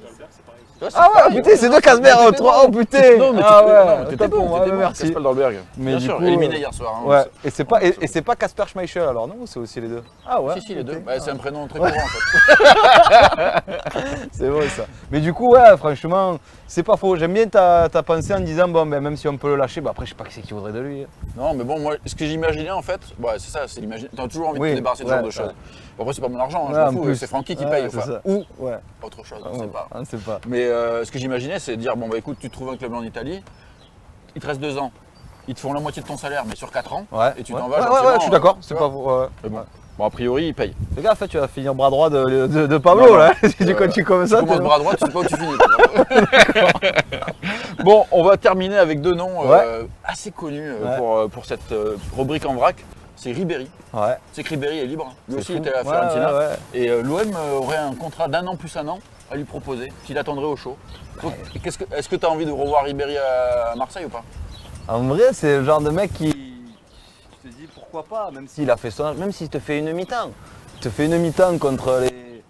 Ouais, c'est Ah ouais, pareil. putain, c'est deux Kasper, Mais oh, t'étais trois, bon. oh putain. Non, mais Ah t'étais t'as bon, ouais, merci. Casper Dolberg. Mais Bien du sûr, coup, éliminé hier soir. hein. Ouais, et c'est pas Kasper Schmeichel alors, non? C'est aussi les deux. Ah ouais. Si, les deux. putain. Bah, c'est un prénom très courant en fait. C'est vrai ça. Mais du coup, ouais, franchement, c'est pas faux. J'aime bien ta pensée en disant, bon, ben, même si on peut le lâcher, bah, après, je sais pas qui c'est qui voudrait de lui. Non, mais bon, moi, ce que j'imaginais en fait, ouais, c'est ça, c'est l'imaginer. T'as toujours envie de Oui, te débarrasser de ce ouais, genre de choses. ouais. Bon, après, c'est pas mon argent, hein, Ouais, je en m'en fous, plus. c'est Francky qui Ouais, paye. c'est Enfin, ça. ou Ouais. autre chose, on sait pas. On sait pas. Mais ce que j'imaginais, c'est de dire, bon, bah écoute, tu trouves un club en Italie, il te reste 2 ans, ils te font la moitié de ton salaire, mais sur 4 ans, Ouais. et tu ouais. t'en vas. Ouais, gentiment, je suis d'accord. tu C'est vois. pas faux. Ouais. Mais bon. Bon, a priori, il paye. Fais gaffe, tu vas finir bras droit de Pablo Non, là. Si tu continues comme Tu ça. commences t'es- bras droit, tu sais pas où tu finis. Bon, on va terminer avec 2 noms assez connus pour cette rubrique en vrac. C'est Ribéry. Ouais. C'est que Ribéry est libre. Lui C'est aussi fou. était à Ouais, Fiorentina. ouais. Et l'OM aurait un contrat d'1 an plus 1 an à lui proposer, qu'il attendrait au chaud. Donc, est-ce que tu as envie de revoir Ribéry à Marseille ou pas? En vrai, c'est le genre de mec qui. Tu te dis pourquoi pas, même s'il a fait son âge, même s'il te fait une mi-temps. Il te fait une mi-temps contre les.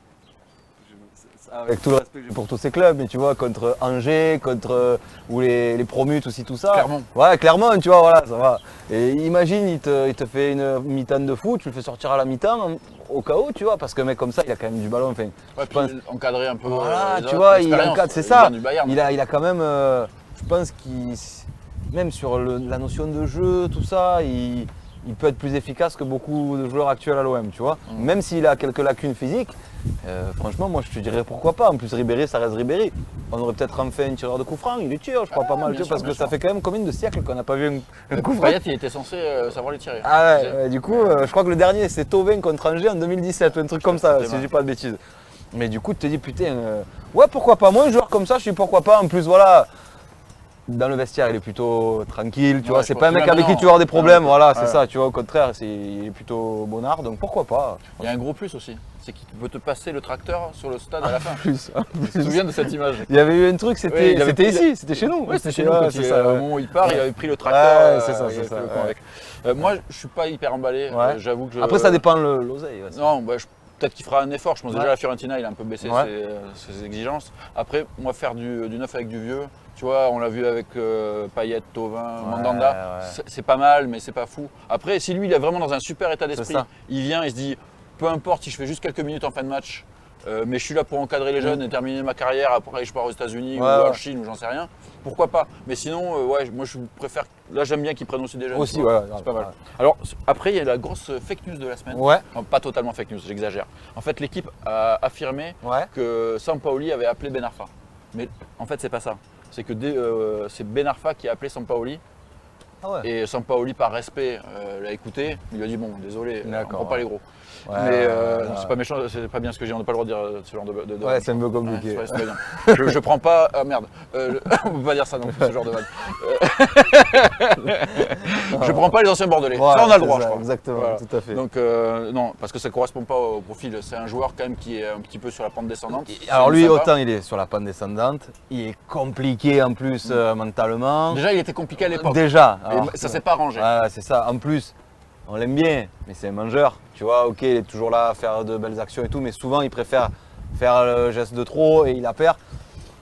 Avec tout le respect que j'ai pour tous ces clubs, mais tu vois, contre Angers, contre. Ou les promus, tout ci, tout ça. Clermont. Ouais, Clermont, tu vois, voilà, ça va. Et imagine, il te fait une mi-temps de foot, tu le fais sortir à la mi-temps, au cas où, tu vois, parce qu'un mec comme ça, il a quand même du ballon. Enfin, Ouais, je puis pense. encadrer un peu. Voilà, les tu autres, vois, il l'expérience, encadre, c'est il ça. vient du Bayern. Il a quand même, je pense qu'il, même sur la notion de jeu, tout ça, il peut être plus efficace que beaucoup de joueurs actuels à l'OM, tu vois. Même s'il a quelques lacunes physiques, franchement, moi je te dirais pourquoi pas. En plus, Ribéry, ça reste Ribéry. On aurait peut-être enfin un tireur de coup franc, il les tire, je crois pas mal, bien tu vois, sûr, parce que bien ça sûr. fait quand même combien de siècles qu'on n'a pas vu un coup franc. Payet, il était censé savoir les tirer. Ah Tu sais. ouais, du coup, je crois que le dernier c'est Thauvin contre Angers en 2017, un truc comme ça, C'était si je mal. dis pas de bêtises. Mais du coup, tu te dis, putain, ouais, pourquoi pas. Moi, un joueur comme ça, je dis pourquoi pas. En plus, voilà, dans le vestiaire, il est plutôt tranquille, tu Ouais, vois. je C'est pense pas un que mec là, avec qui maintenant, tu vas avoir des problèmes, voilà, c'est ouais. ça, tu vois. Au contraire, il est plutôt bonnard, donc pourquoi pas. Il y a un gros plus aussi, c'est qu'il peut te passer le tracteur sur le stade à la fin. Plus, en Tu te plus. souviens de cette image? Il y avait eu un truc, Oui, c'était il avait c'était pris ici, c'était chez nous. Oui, c'était chez nous. ouais, Quand c'est il- ça, au ouais. moment où il part, il Ouais. avait pris le tracteur. Ouais, c'est ça, il c'est avait ça, fait le con ouais. avec. Moi, je suis pas hyper emballé. Ouais. J'avoue que je. Après, ça dépend l'oseille. ouais. Non, bah, peut-être qu'il fera un effort. Je pense Ouais. déjà à Fiorentina, il a un peu baissé Ouais. ses exigences. Après, moi, faire du neuf avec du vieux, tu vois, on l'a vu avec Payet, Thauvin, Mandanda. ouais. C'est pas mal, mais c'est pas fou. Après, si lui, il est vraiment dans un super état d'esprit, ça. il vient, il se dit, peu importe si je fais juste quelques minutes en fin de match, mais je suis là pour encadrer les jeunes et terminer ma carrière. Après, je pars aux États-Unis ou Ouais, en ouais. Chine ou j'en sais rien. Pourquoi pas? Mais sinon, ouais, moi, je préfère. Là, j'aime bien qu'ils prennent aussi des jeunes. Aussi, tu vois. ouais, C'est pas mal. ouais. Alors, après, il y a la grosse fake news de la semaine. Ouais, Enfin, pas totalement fake news, j'exagère. En fait, l'équipe a affirmé ouais. que Sampaoli avait appelé Ben Arfa. Mais en fait, c'est pas ça. C'est que c'est Ben Arfa qui a appelé Sampaoli. Ah ouais. Et Sampaoli, par respect, l'a écouté. Il lui a dit bon, désolé, on D'accord, prend pas ouais. les gros. Ouais, Mais ouais, c'est pas méchant, c'est pas bien ce que j'ai. On n'a pas le droit de dire ce genre de. Ouais, c'est un peu compliqué. Ouais, c'est pas bien. je prends pas. Ah merde. On peut pas dire ça non plus, ce genre de vanne. Je prends pas les anciens Bordelais. Ouais, ça, on a le c'est droit, ça, je crois. Exactement, Voilà. tout à fait. Donc non, parce que ça correspond pas au profil. C'est un joueur quand même qui est un petit peu sur la pente descendante. Alors C'est lui, sympa. autant il est sur la pente descendante, il est compliqué en plus mentalement. Déjà, il était compliqué à l'époque. Déjà. Et alors, ça s'est pas arrangé. ouais, c'est ça. En plus, on l'aime bien, mais c'est un mangeur. Tu vois, ok, il est toujours là à faire de belles actions et tout, mais souvent il préfère faire le geste de trop et il la perd.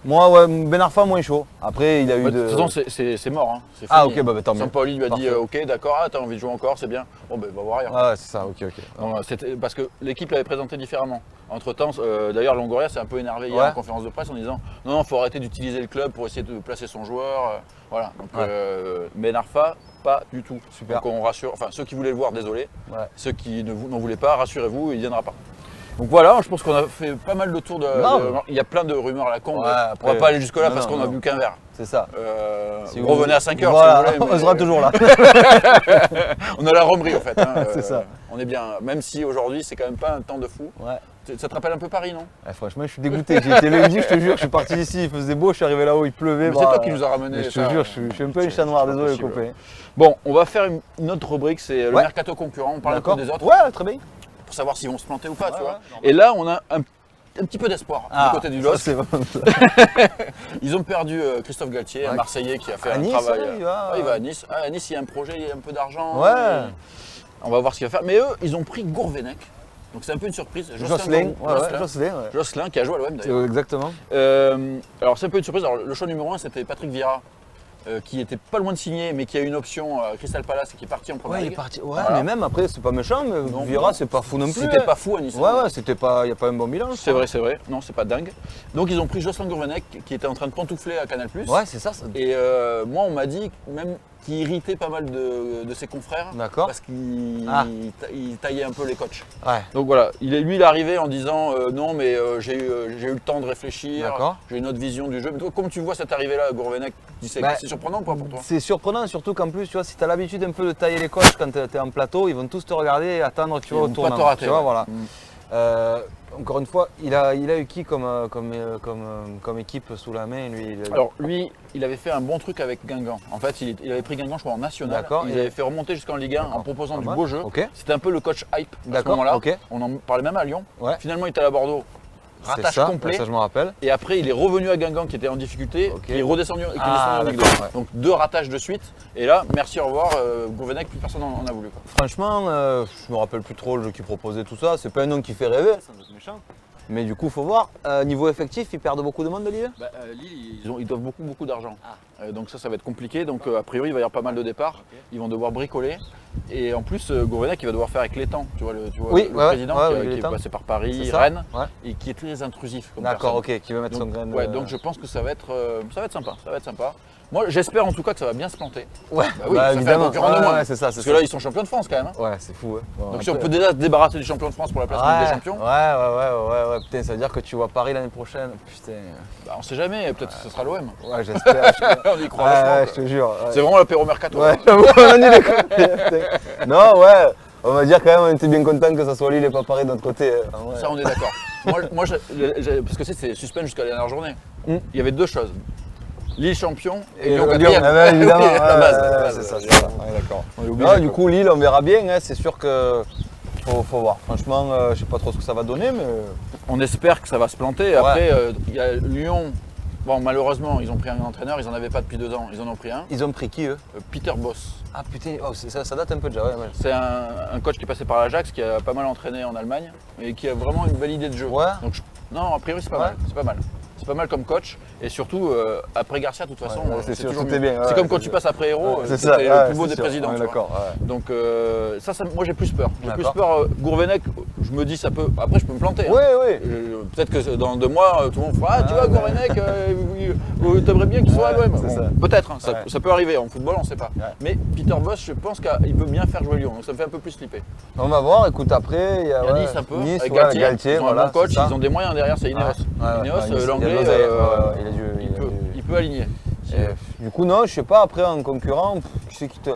Moi, ouais, Ben Arfa, moins chaud. Après, il a eu De de. toute façon, c'est mort. Hein. C'est Ah, fini. ok, bah tant mieux. Sampaoli lui a dit Parfait. ok, d'accord, t'as envie de jouer encore, c'est bien. Bon, ben va voir ailleurs. Ah, ouais, c'est ça, ok. Non, parce que l'équipe l'avait présenté différemment. Entre temps, d'ailleurs, Longoria s'est un peu énervé hier Ouais. en conférence de presse en disant non, faut arrêter d'utiliser le club pour essayer de placer son joueur. Voilà. Donc, Ouais. Ben Arfa, pas du tout. Super. Donc on rassure. Enfin, ceux qui voulaient le voir, désolé. Ouais. Ceux qui n'en voulaient pas, rassurez-vous, il ne viendra pas. Donc voilà, je pense qu'on a fait pas mal de tours Grave. il y a plein de rumeurs à la con. Ouais, On après- va pas aller jusque-là Non, parce non, qu'on a non. bu qu'un verre. C'est ça. Si vous- Revenez à 5 heures Voilà, si vous voulez. on sera toujours là. On a la romerie en fait. Hein. C'est ça. On est bien. Même si aujourd'hui c'est quand même pas un temps de fou. Ouais. Ça te rappelle un peu Paris, non? Franchement, je suis dégoûté. J'ai été lundi, je te jure, je suis parti d'ici, il faisait beau, je suis arrivé là-haut, il pleuvait. Mais c'est toi qui nous as ramené. Mais je te ça. jure, je suis un peu un chat noir, C'est pas désolé, possible. copain. Bon, on va faire une autre rubrique, c'est le Ouais. mercato concurrent. On parle un peu D'accord. des autres Ouais, très bien. pour savoir s'ils vont se planter ou pas, tu Ouais, vois. ouais, normal. Et là, on a un petit peu d'espoir du côté du ça, LOSC. c'est bon. Ils ont perdu Christophe Galtier, un Ouais. Marseillais qui a fait À un Nice, travail. ouais, il va. Ouais, il va à Nice. Ah, à Nice, il y a un projet, il y a un peu d'argent. Ouais. Et on va voir ce qu'il va faire. Mais eux, ils ont pris Gourvenec. Donc c'est un peu une surprise. Jocelyn, Jocelyn. Jocelyn, ouais. Jocelyn, qui a joué à l'OM d'ailleurs. Exactement. Alors c'est un peu une surprise. Alors, le choix numéro 1, c'était Patrick Vieira, qui était pas loin de signer, mais qui a une option Crystal Palace et qui est parti en première Ouais, il est ligue. parti. Ouais, Voilà. mais même après, c'est pas méchant, mais Non, Vieira, c'est pas fou non plus. C'était hein. pas fou à Nice. Ouais, ouais, c'était pas. Il n'y a pas un bon bilan. je C'est crois. vrai, c'est vrai. Non, c'est pas dingue. Donc ils ont pris Jocelyn Gourvenec, qui était en train de pantoufler à Canal+. Ouais, c'est ça. Et moi, on m'a dit même qu'il irritait pas mal de ses confrères. D'accord. Parce qu'il il taillait un peu les coachs. Ouais. Donc voilà, lui, il est arrivé en disant non, mais j'ai eu le temps de réfléchir, D'accord. j'ai une autre vision du jeu. Mais toi, comment tu vois cette arrivée-là, Gourvenec, c'est Bah, surprenant ou pas pour toi? C'est surprenant, surtout qu'en plus, tu vois, si tu as l'habitude un peu de tailler les coachs quand tu es en plateau, ils vont tous te regarder et attendre, tu Ils vois, au vont pas tournant. te rater, tu vois, ouais. voilà. Mm. Encore une fois, il a eu qui comme équipe sous la main, lui Alors lui, il avait fait un bon truc avec Guingamp. En fait, il avait pris Guingamp, je crois, en national. D'accord, Ils et- avaient fait remonter jusqu'en Ligue 1 en D'accord, proposant pas du mal. beau jeu. Ok. C'était un peu le coach hype à ce D'accord, moment-là. ok. On en parlait même à Lyon. Ouais. Finalement, il était à Bordeaux. C'est Rattache ça, complet. ça je me rappelle. Et après, il est revenu à Guingamp qui était en difficulté, Ok. qui est redescendu, qui est Ah, descendu en Ligue d'accord, 2. ouais. Donc 2 rattaches de suite. Et là, merci, au revoir. Gourvenec, plus personne n'en a voulu. Quoi. Franchement, je me rappelle plus trop le jeu qu'il proposait, tout ça. C'est pas un nom qui fait rêver, ça doit être méchant. Mais du coup, faut voir. Niveau effectif, ils perdent beaucoup de monde de Lille. Lille, ils doivent beaucoup d'argent. Donc ça va être compliqué. Donc a priori, il va y avoir pas mal de départs. Ils vont devoir bricoler. Et en plus, Gourvenec, il va devoir faire avec l'étang. Tu vois, Oui, le ouais, président ouais, qui, oui, qui est l'étang. passé par Paris, C'est ça, Rennes, ouais. et qui est très intrusif. Comme D'accord, personne. ok, qui va mettre son grain. Ouais, donc je pense que ça va être sympa. Ça va être sympa. Moi, j'espère en tout cas que ça va bien se planter. Ouais, Bah oui, ça fait un évidemment. concurrent de moins. Ouais, c'est ça, c'est Parce ça. que là, ils sont champions de France quand même. Hein. Ouais, c'est fou. Ouais. Bon, Donc si on après- peut déjà se débarrasser du champion de France pour la place de Ligue des Champions, Ouais. Putain, ça veut dire que tu vois Paris l'année prochaine. Putain. bah, on sait jamais. Peut-être que ce sera l'OM. Ouais, j'espère. On y croit vachement. Ouais, quoi. je te jure. Ouais. C'est vraiment l'apéro mercato. Ouais, j'avoue, on a dit les couilles. Non, ouais. On va dire quand même, on était bien content que ça soit Lille et pas Paris de notre côté. En vrai. Ça, on est d'accord. Parce que c'est suspense jusqu'à la dernière journée. Mm. Il y avait 2 choses. Lille champion et Et Lyon Lyon, quatrième. ah bah, évidemment. Oui, à la base, ouais, à la base, c'est ça, c'est évidemment. ça. Ouais, d'accord. On est obligé, Non, du quoi. coup, Lille, on verra bien. Hein, c'est sûr que faut voir. Franchement, je sais pas trop ce que ça va donner, mais On espère que ça va se planter. Après, il y a Lyon. Bon, malheureusement, ils ont pris un entraîneur. Ils n'en avaient pas depuis 2 ans. Ils en ont pris un. ils ont pris qui eux? Peter Boss. Ah putain, oh, ça date un peu déjà. Ouais. C'est un coach qui est passé par l'Ajax, qui a pas mal entraîné en Allemagne et qui a vraiment une belle idée de jeu. Ouais. Donc, non, a priori, c'est pas Ouais. mal. C'est pas mal. C'est pas mal comme coach. Et surtout, après Garcia, de toute façon, Ouais, c'est sûr, toujours tout est mieux. bien, C'est ouais, comme quand c'est tu sûr. passes après Hérault, C'est c'était ça, le plus beau c'est des sûr. présidents. On est tu vois. d'accord. Ouais. Donc moi j'ai plus peur. J'ai plus D'accord. peur. Gourvenec, je me dis ça peut. Après je peux me planter. Hein. Oui. Peut-être que dans 2 mois, tout le monde fera tu Ah, vois, ouais. Gourvenec, t'aimerais bien qu'il soit à l'OM. c'est ça. Peut-être, hein, Ouais. ça peut arriver. En football, on sait pas. Ouais. Mais Peter Bosz, je pense qu'il peut bien faire jouer Lyon. Donc ça me fait un peu plus flipper. On va voir. Écoute, après, il y a Il y a Nice un peu. Nice, avec ouais, Galtier, ils ont voilà, un bon coach, c'est ça. ils ont des moyens derrière, c'est Ineos. Ineos, l'anglais, il a dû. il peut aligner. Du coup, non, je sais pas, après en concurrent, qui c'est qui te.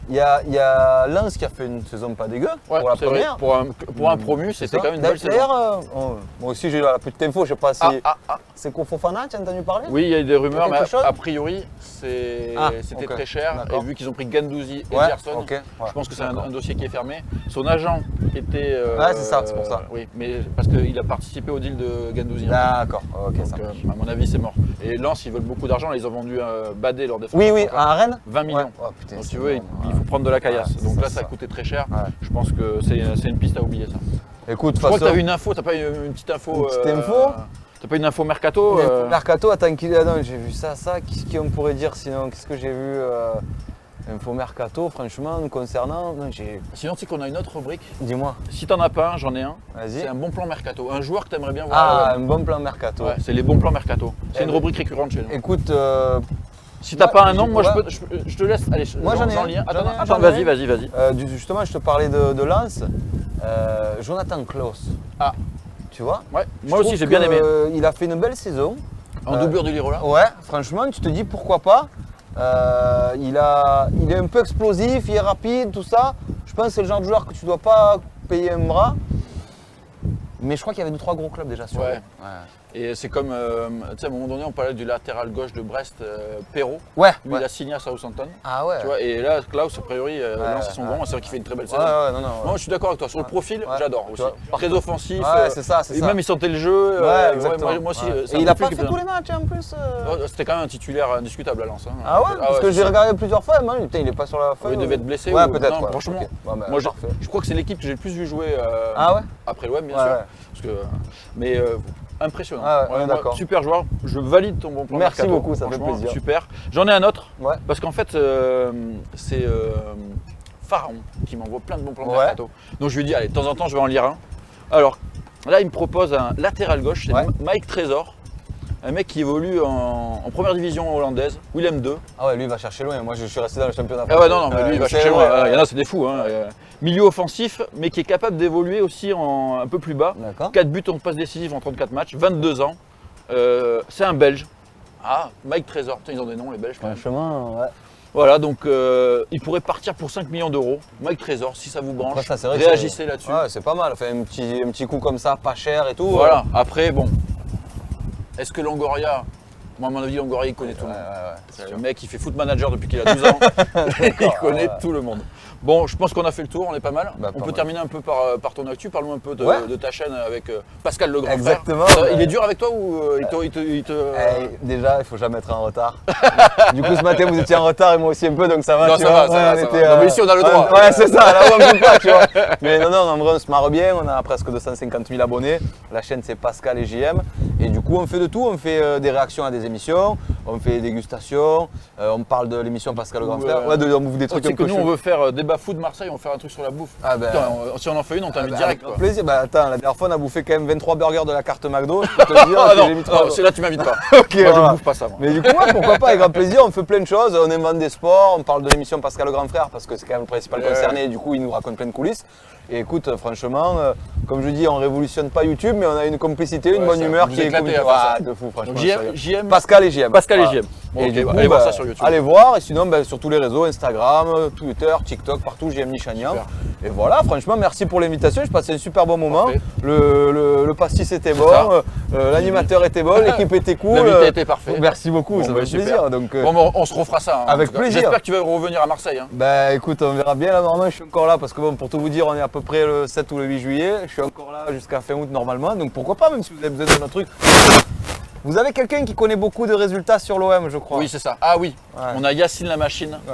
Il y a Lens qui a fait une saison pas dégueu Ouais, pour la c'est vrai. première. Pour un promu, c'était quand même une belle saison. D'ailleurs, moi aussi j'ai eu la petite info, je sais pas si. Ah. C'est quoi Fofana, tu as entendu parler? Oui, il y a eu des rumeurs, mais quelque chose a priori, c'était ok. très cher. D'accord. Et vu qu'ils ont pris Guendouzi et Ouais, Gerson, ok, ouais, je pense que c'est un d'accord. dossier qui est fermé. Son agent était. Ouais, c'est ça, c'est pour ça. Oui, mais parce qu'il a participé au deal de Guendouzi. D'accord, ok, Donc, ça marche. à mon avis, c'est mort. Et Lens, ils veulent beaucoup d'argent. Là, ils ont vendu Badé lors des Oui, Français, à Rennes 20 millions. Ouais. Oh, putain, Donc, c'est tu veux, bon, il ouais. faut prendre de la caillasse. Ouais, Donc c'est là, ça a ça. coûté très cher. Ouais. Je pense que c'est une piste à oublier ça. Écoute, de Je crois toute que tu as façon, une info, tu pas une petite info. Une petite info T'as pas une info mercato Mercato, attends, non, j'ai vu ça. Qu'est-ce qu'on pourrait dire sinon? Qu'est-ce que j'ai vu Info Mercato, franchement, concernant. Non, Sinon, tu sais qu'on a une autre rubrique. Dis-moi. Si t'en as pas un, j'en ai un. Vas-y. C'est un bon plan mercato. Un joueur que t'aimerais bien voir. Ah, un bon plan Mercato. Ouais, c'est les bons plans mercato. C'est une ben, rubrique récurrente chez nous. Écoute, Si t'as ouais, pas un nom, moi ouais. je te laisse. Allez, Moi, j'en ai un. lis un. J'en ai un, Attends, j'en ai vas-y, un. vas-y. justement, je te parlais de Lens. Jonathan Klaus. Ah. Tu vois? Ouais, moi aussi j'ai bien aimé. Il a fait une belle saison. En doublure du Lirola. Ouais, franchement, tu te dis pourquoi pas. Il est un peu explosif, il est rapide, tout ça. Je pense que c'est le genre de joueur que tu dois pas payer un bras. Mais je crois qu'il y avait 2-3 gros clubs déjà sur Ouais. lui. Et c'est comme, tu sais, à un moment donné, on parlait du latéral gauche de Brest, Perrault. Ouais. Lui, il a signé à Southampton. Ah ouais. Tu vois, et là, Klaus, a priori, Lens, c'est son grand. C'est vrai qu'il fait une très belle saison. non. Moi, je suis d'accord avec toi. Sur le profil, Ouais. j'adore aussi. Tu vois, Très offensif. Ouais, c'est ça, c'est et ça. même, il sentait le jeu. Ouais, exactement. Moi aussi. Ouais. c'est Et un il a profil pas qui fait peut- tous les matchs en plus. C'était quand même un titulaire indiscutable à Lens. Hein. Ah ouais, parce que c'est j'ai ça. regardé plusieurs fois, man, putain, il est pas sur la feuille. Il devait être blessé. Ouais, ou- peut-être. non, ouais. franchement, Ok. Ouais, bah, moi, parfait. je crois que c'est l'équipe que j'ai le plus vu jouer Ah ouais. après l'OM, bien Ouais, sûr. ouais. Parce que, mais impressionnant. Ah ouais, on est moi, d'accord. super joueur. Je valide ton bon plan. Merci mercato. beaucoup, ça fait Franchement, plaisir. Super. J'en ai un autre. Ouais. Parce qu'en fait, c'est Pharaon qui m'envoie plein de bons plans Ouais. mercato. Donc je lui dis, allez, de temps en temps, je vais en lire un. Alors, là, il me propose un latéral gauche, c'est Ouais. Mike Trésor. Un mec qui évolue en première division hollandaise, Willem II. Ah ouais, lui il va chercher loin. Moi je suis resté dans le championnat. Ah ouais, non, mais lui, il va chercher loin. Ouais. Il y en a, c'est des fous. Hein. Milieu offensif, mais qui est capable d'évoluer aussi un peu plus bas. D'accord. 4 buts en passe décisive en 34 matchs, 22 ans. C'est un Belge. Ah, Mike Trésor. Putain, ils ont des noms, les Belges. quand même. Franchement, ouais. Voilà, donc il pourrait partir pour 5 millions d'euros. Mike Trésor, si ça vous branche, Après, ça, c'est vrai que réagissez là-dessus. Ouais, c'est pas mal. Enfin, un petit coup comme ça, pas cher et tout. Voilà, après, bon. Est-ce que Longoria, moi à mon avis, Longoria, il connaît tout le monde. C'est Le mec, il fait foot manager depuis qu'il a 12 ans. Il connaît tout le monde. Bon, je pense qu'on a fait le tour, on est pas mal. Bah, on pas peut mal. terminer un peu par ton actu. Parle-nous un peu Ouais. de ta chaîne avec Pascal le grand Exactement. frère. Il Ouais. est dur avec toi ou il te. Déjà, il faut jamais être en retard. Du coup, ce matin, vous étiez en retard et moi aussi un peu, donc ça va. Non, tu ça vois. va, ça va, on ça était, va. Non, mais ici, on a le droit. Ouais, c'est ça, là où on peut pas, tu vois. Mais non, en vrai, on se marre bien. On a presque 250 000 abonnés. La chaîne, c'est Pascal et JM. Et du coup, on fait de tout. On fait des réactions à des émissions, on fait des dégustations, on parle de l'émission Pascal le grand frère. Ouais, on bouffe des Tu trucs sais un que peu nous, on chauds. veut faire débat foot Marseille, on va faire un truc sur la bouffe. Ah ben, Putain, si on en fait une, on t'invite direct. avec Quoi. plaisir. Bah attends, la dernière fois, on a bouffé quand même 23 burgers de la carte McDo. Je peux te dire Ah que j'ai mis non, trop- c'est là tu m'invites pas. Ok, Moi, je voilà. ne bouffe pas ça. Moi. Mais du coup, ouais, pourquoi pas, avec grand plaisir, on fait plein de choses, on invente des sports, on parle de l'émission Pascal le grand frère parce que c'est quand même le principal Ouais. concerné, du coup il nous raconte plein de coulisses. Et écoute, franchement, comme je dis, on révolutionne pas YouTube, mais on a une complicité, une Ouais, bonne ça, humeur vous qui est éclatez cool. à faire ça. De fou, franchement. Donc sérieux. JM, Pascal et JM. Pascal et Voilà. JM. Bon, Et ok, du coup, allez voir bah, ça sur YouTube. Allez voir, et sinon bah, sur tous les réseaux, Instagram, Twitter, TikTok, partout, JM Nichanian. Super. Et voilà, franchement, merci pour l'invitation, j'ai passé un super bon moment. Parfait. Le pastis était bon, ça. l'animateur était bon, l'équipe était cool. L'invité était parfait. Merci beaucoup, Bon, ça bah, fait super. plaisir. Donc, Bon, bon, on se refera ça. Hein, avec en tout cas. plaisir. J'espère que tu vas revenir à Marseille. Hein. bah écoute, on verra bien. Là, normalement, je suis encore là parce que bon, pour tout vous dire, on est à peu près le 7 ou le 8 juillet. Je suis encore là jusqu'à fin août normalement. Donc pourquoi pas, même si vous avez besoin de notre truc. Vous avez quelqu'un qui connaît beaucoup de résultats sur l'OM, je crois. Oui, c'est ça. Ah oui, Ouais. on a Yacine la machine. Ouais.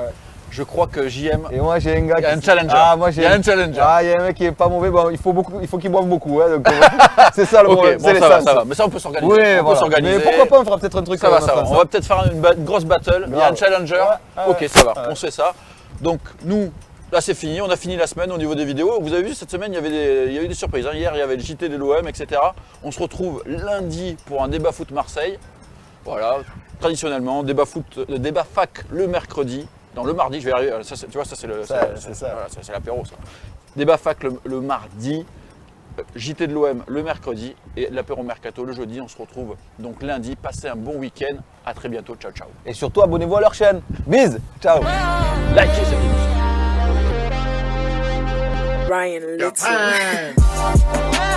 Je crois que JM. Et moi, j'ai un gars Il y a qui. un challenger. Ah, moi, j'ai Il y a un challenger. Ah, il y a un mec qui est pas mauvais. Bon, il faut qu'il boive beaucoup. Hein, donc, c'est ça le Ok, problème. bon, c'est ça va, l'essence. ça va. Mais ça, on peut s'organiser. Oui, on peut voilà. s'organiser. Mais pourquoi pas, on fera peut-être un truc Ça va, comme ça va. ça. On va peut-être faire une grosse battle. Il y a un Grave. challenger. Ouais, Ok, ouais. ça va. Ouais. On se fait ça. Donc, nous, là, c'est fini. On a fini la semaine au niveau des vidéos. Vous avez vu, cette semaine, il y a eu des surprises. Hein. Hier, il y avait le JT de l'OM, etc. On se retrouve lundi pour un débat foot Marseille. Voilà, traditionnellement, débat fac le mercredi. Non, le mardi, je vais arriver. Ça, tu vois, ça, c'est le. Ça, c'est ça. Voilà, c'est l'apéro, ça. Débat fac le mardi. JT de l'OM le mercredi et l'apéro mercato le jeudi. On se retrouve donc lundi. Passez un bon week-end. À très bientôt. Ciao, ciao. Et surtout, abonnez-vous à leur chaîne. Bise. Ciao. Likez cette émission. Ryan Little.